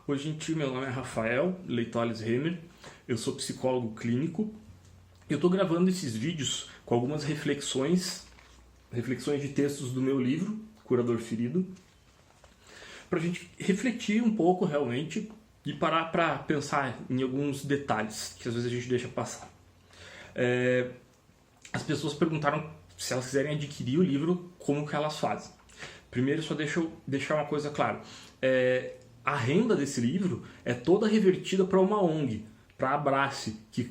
Oi, gente, meu nome é Rafael Leitoales Remer, eu sou psicólogo clínico. Eu estou gravando esses vídeos com algumas reflexões de textos do meu livro, Curador Ferido, para a gente refletir um pouco realmente e parar para pensar em alguns detalhes que às vezes a gente deixa passar. As pessoas perguntaram se elas quiserem adquirir o livro, como que elas fazem. Primeiro, só deixa eu deixar uma coisa clara. A renda desse livro é toda revertida para uma ONG, para a Abrace, que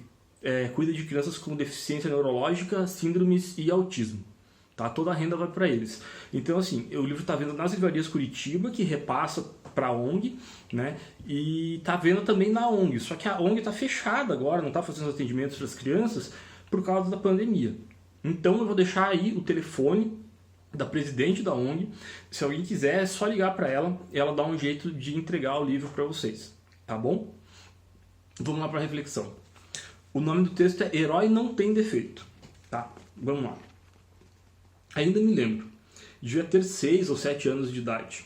cuida de crianças com deficiência neurológica, síndromes e autismo. Tá? Toda a renda vai para eles. Então, assim, o livro está vendo nas livrarias Curitiba, que repassa para a ONG, né? E está vendo também na ONG. Só que a ONG está fechada agora, não está fazendo atendimentos para as crianças por causa da pandemia. Então, eu vou deixar aí o telefone da presidente da ONG. Se alguém quiser, é só ligar para ela e ela dá um jeito de entregar o livro para vocês, tá bom? Vamos lá para a reflexão. O nome do texto é Herói Não Tem Defeito, tá? Vamos lá. Ainda me lembro, devia ter 6 ou 7 anos de idade.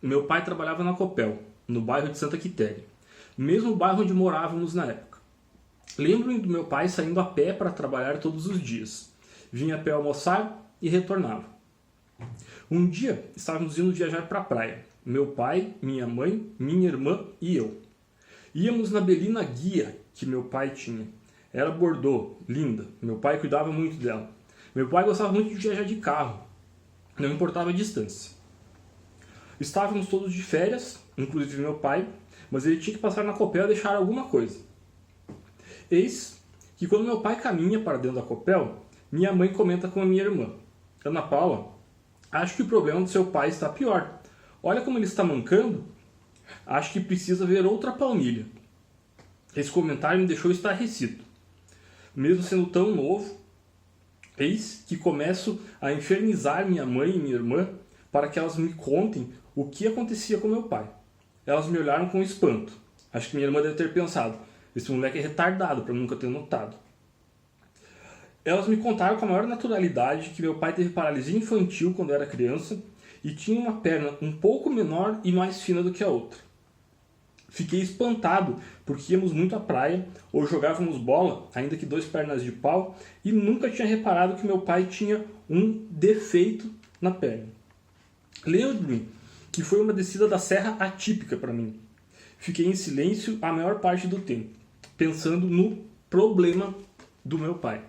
Meu pai trabalhava na Copel, no bairro de Santa Quitéria, mesmo bairro onde morávamos na época. Lembro-me do meu pai saindo a pé para trabalhar todos os dias. Vinha a pé almoçar e retornava. Um dia estávamos indo viajar para a praia. Meu pai, minha mãe, minha irmã e eu. Íamos na Belina Guia que meu pai tinha. Era Bordeaux, linda. Meu pai cuidava muito dela. Meu pai gostava muito de viajar de carro. Não importava a distância. Estávamos todos de férias, inclusive meu pai, mas ele tinha que passar na Copel e deixar alguma coisa. Eis que quando meu pai caminha para dentro da Copel, minha mãe comenta com a minha irmã. Ana Paula, acho que o problema do seu pai está pior. Olha como ele está mancando. Acho que precisa ver outra palmilha. Esse comentário me deixou estarrecido. Mesmo sendo tão novo, eis que começo a infernizar minha mãe e minha irmã para que elas me contem o que acontecia com meu pai. Elas me olharam com espanto. Acho que minha irmã deve ter pensado, esse moleque é retardado para nunca ter notado. Elas me contaram com a maior naturalidade que meu pai teve paralisia infantil quando era criança e tinha uma perna um pouco menor e mais fina do que a outra. Fiquei espantado porque íamos muito à praia ou jogávamos bola, ainda que 2 pernas de pau, e nunca tinha reparado que meu pai tinha um defeito na perna. Lembro-me que foi uma descida da serra atípica para mim. Fiquei em silêncio a maior parte do tempo, pensando no problema do meu pai.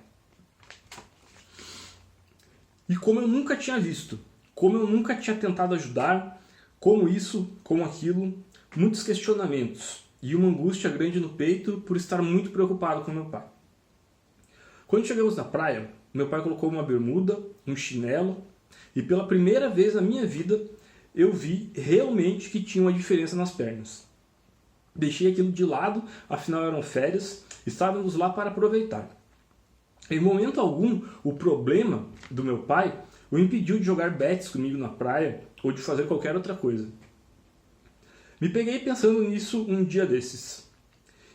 E como eu nunca tinha visto, como eu nunca tinha tentado ajudar, como isso, como aquilo, muitos questionamentos e uma angústia grande no peito por estar muito preocupado com meu pai. Quando chegamos na praia, meu pai colocou uma bermuda, um chinelo e pela primeira vez na minha vida eu vi realmente que tinha uma diferença nas pernas. Deixei aquilo de lado, afinal eram férias, estávamos lá para aproveitar. Em momento algum, o problema do meu pai o impediu de jogar bets comigo na praia ou de fazer qualquer outra coisa. Me peguei pensando nisso um dia desses.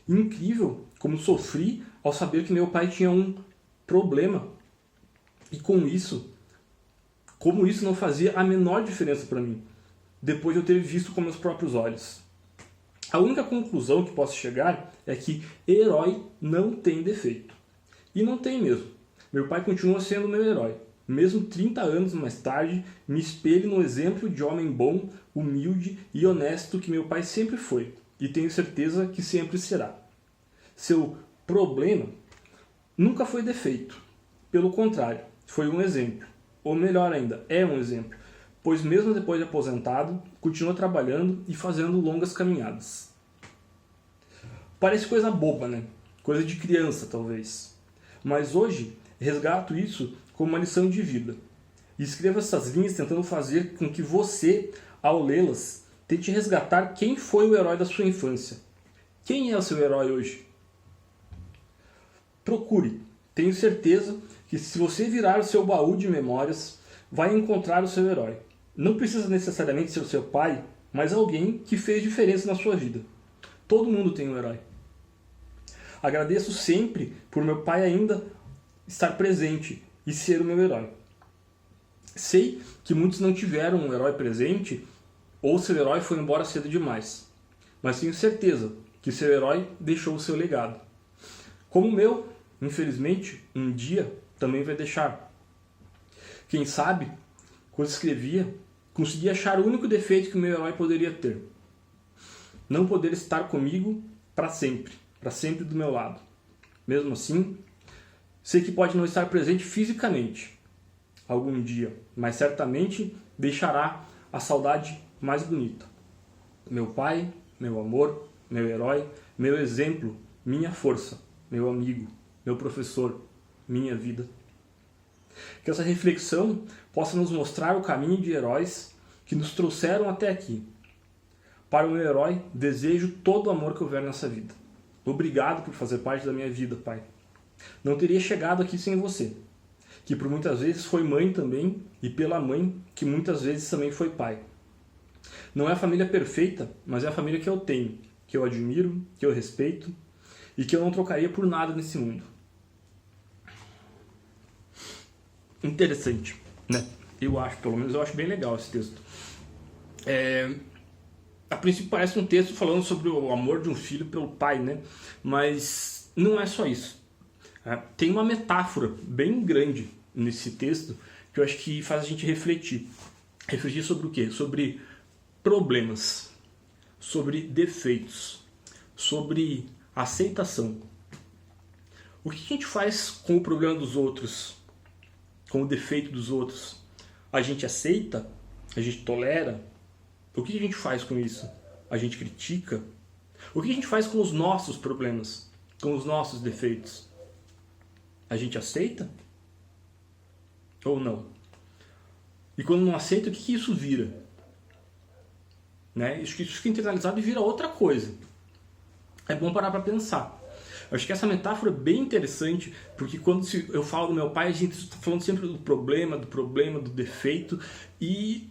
Incrível como sofri ao saber que meu pai tinha um problema. E com isso, como isso não fazia a menor diferença para mim, depois de eu ter visto com meus próprios olhos. A única conclusão que posso chegar é que herói não tem defeito. E não tem mesmo. Meu pai continua sendo meu herói. Mesmo 30 anos mais tarde, me espelho no exemplo de homem bom, humilde e honesto que meu pai sempre foi. E tenho certeza que sempre será. Seu problema nunca foi defeito. Pelo contrário, foi um exemplo. Ou melhor ainda, é um exemplo. Pois mesmo depois de aposentado, continua trabalhando e fazendo longas caminhadas. Parece coisa boba, né? Coisa de criança, talvez. Mas hoje, resgato isso como uma lição de vida. E escreva essas linhas tentando fazer com que você, ao lê-las, tente resgatar quem foi o herói da sua infância. Quem é o seu herói hoje? Procure. Tenho certeza que se você virar o seu baú de memórias, vai encontrar o seu herói. Não precisa necessariamente ser o seu pai, mas alguém que fez diferença na sua vida. Todo mundo tem um herói. Agradeço sempre por meu pai ainda estar presente e ser o meu herói. Sei que muitos não tiveram um herói presente ou seu herói foi embora cedo demais. mas tenho certeza que seu herói deixou o seu legado. Como o meu, infelizmente, um dia também vai deixar. Quem sabe, quando escrevia, consegui achar o único defeito que o meu herói poderia ter. Não poder estar comigo para sempre do meu lado. Mesmo assim, sei que pode não estar presente fisicamente algum dia, mas certamente deixará a saudade mais bonita. Meu pai, meu amor, meu herói, meu exemplo, minha força, meu amigo, meu professor, minha vida. Que essa reflexão possa nos mostrar o caminho de heróis que nos trouxeram até aqui. Para o meu herói, desejo todo o amor que houver nessa vida. Obrigado por fazer parte da minha vida, Pai. Não teria chegado aqui sem você, que por muitas vezes foi mãe também, e pela mãe, que muitas vezes também foi pai. Não é a família perfeita, mas é a família que eu tenho, que eu admiro, que eu respeito e que eu não trocaria por nada nesse mundo. Interessante, né? Pelo menos eu acho bem legal esse texto. A princípio parece um texto falando sobre o amor de um filho pelo pai, né? Mas não é só isso. Tem uma metáfora bem grande nesse texto que eu acho que faz a gente refletir. Refletir sobre o quê? Sobre problemas, sobre defeitos, sobre aceitação. O que a gente faz com o problema dos outros, com o defeito dos outros? A gente aceita? A gente tolera? O que a gente faz com isso? A gente critica? O que a gente faz com os nossos problemas, com os nossos defeitos? A gente aceita? Ou não? E quando não aceita, o que isso vira? Né? Isso fica internalizado e vira outra coisa. É bom parar para pensar. Eu acho que essa metáfora é bem interessante, porque quando eu falo do meu pai, a gente está falando sempre do problema, do defeito, e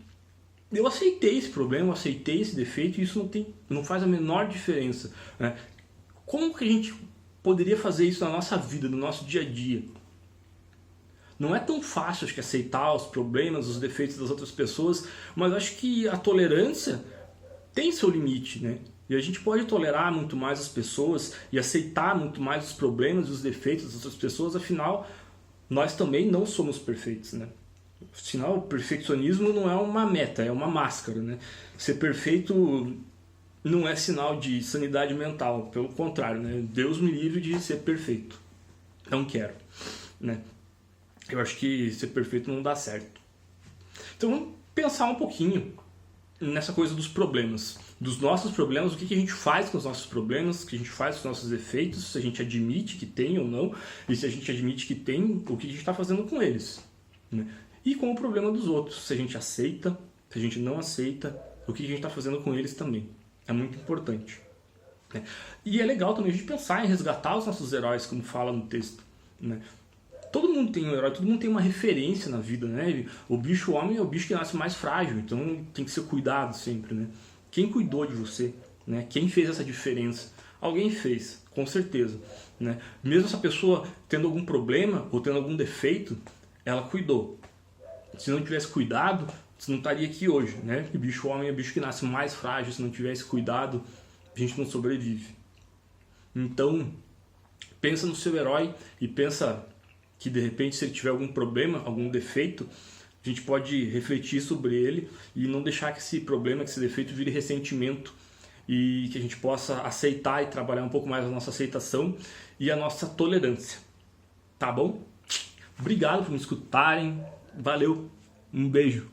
eu aceitei esse problema, eu aceitei esse defeito, e isso não faz a menor diferença. Né? Como que a gente poderia fazer isso na nossa vida, no nosso dia a dia? Não é tão fácil, acho que, aceitar os problemas, os defeitos das outras pessoas, mas acho que a tolerância tem seu limite, né? E a gente pode tolerar muito mais as pessoas e aceitar muito mais os problemas e os defeitos das outras pessoas, afinal, nós também não somos perfeitos, né? Afinal, o perfeccionismo não é uma meta, é uma máscara, né? Ser perfeito não é sinal de sanidade mental, pelo contrário, né? Deus me livre de ser perfeito. Não quero, né? Eu acho que ser perfeito não dá certo. Então vamos pensar um pouquinho nessa coisa dos problemas, dos nossos problemas, o que a gente faz com os nossos problemas, o que a gente faz com os nossos defeitos, se a gente admite que tem ou não, e se a gente admite que tem, o que a gente está fazendo com eles, né? E com o problema dos outros, se a gente aceita, se a gente não aceita, o que a gente está fazendo com eles também. É muito importante, né? E é legal também a gente pensar em resgatar os nossos heróis, como fala no texto, né? Todo mundo tem um herói, todo mundo tem uma referência na vida, né? O bicho homem é o bicho que nasce mais frágil, então tem que ser cuidado sempre, né? Quem cuidou de você, né? Quem fez essa diferença? Alguém fez, com certeza, né? Mesmo essa pessoa tendo algum problema ou tendo algum defeito, ela cuidou. Se não tivesse cuidado, você não estaria aqui hoje, né? O bicho homem é o bicho que nasce mais frágil, se não tivesse cuidado, a gente não sobrevive. Então, pensa no seu herói e pensa que de repente, se ele tiver algum problema, algum defeito, a gente pode refletir sobre ele e não deixar que esse problema, que esse defeito vire ressentimento, e que a gente possa aceitar e trabalhar um pouco mais a nossa aceitação e a nossa tolerância. Tá bom? Obrigado por me escutarem. Valeu. Um beijo.